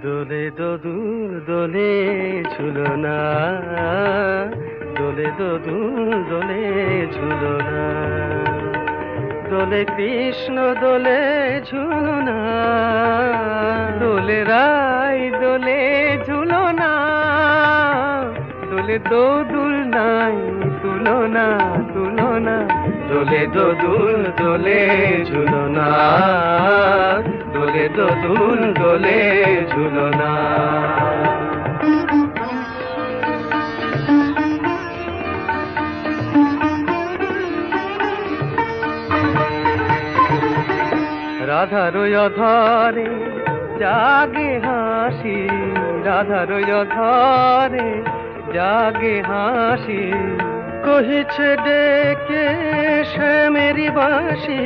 দোলে দোদুল দোলে ঝুলনা, দোলে দোদুল দোলে ঝুলনা, দোলে কৃষ্ণ দোলে ঝুলনা, দোলে রাই দোলে ঝুলনা, দোলে দোদুল নাই তুলনা তুলনা, দোলে দোদুল দোলে ঝুলনা, দোলে দোদুল দোলে ঝুলনা। রাধার অধরে জাগে হাসি, রাধার অধরে জাগে হাসি, কহিছে ডেকে শ্যামেরি বাঁশি,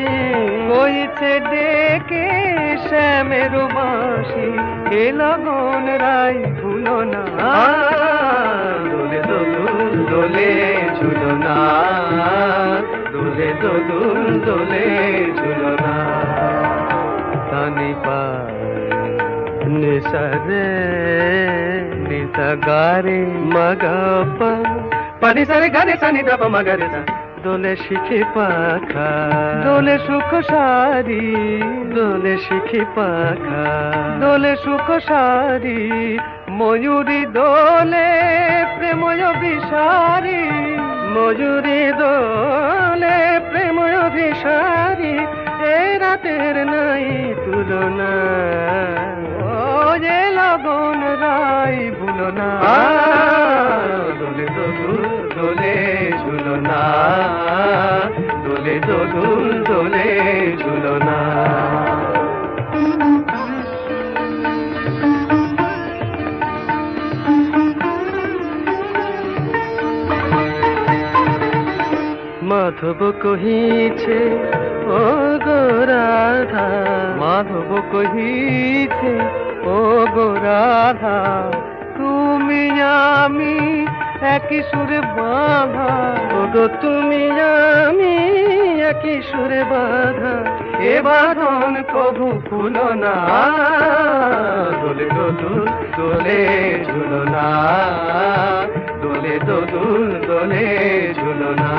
কহিছে ডেকে শ্যামের বাঁশি, এ লগন রাই ভুলো না, দোলে দোদুল দোলে ঝুলনা, দোলে দোদুল দোলে ঝুলনা। সানি পা নিসা রে নিসা গারে মগা পা, পানি সারে গারে সানি দাপা মগরে সা, দোলে শিখে পাখা দোলে সুখ সারি, দোলে শিখে পাখা দোলে সুখ সারি, ময়ূরী দোলে প্রেময় বিসারি, ময়ূরী দোলে প্রেময় বিসারি, এ রাতের নাই তুলনা, ও যে লগন রাই ভুলো না, দোলে দোদুল দোলে ঝুলনা, দোলে দোদুল দোলে ঝুলনা। মাধব কহিছে ও গো রাধা, মাধব কহিছে ও গো রাধা, তুমি আমি একই সুরে বাঁধা, ও গো তুমি আমি একই সুরে বাঁধা, এ বাঁধন কবু খুলো না, দোলে দোদুল দোলে ঝুলনা, দোলে দোদুল দোলে ঝুলনা,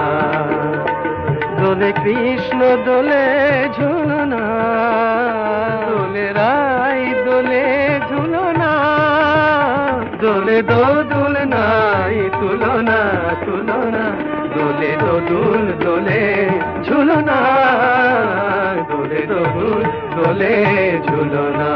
দোলে কৃষ্ণ দোলে ঝুলনা, দোলে রাই দোলে ঝুলনা, দোলে দোদুল নাই তুলনা তুলনা, দোলে দোদুল দোলে ঝুলনা, দোলে দোদুল দোলে ঝুলনা।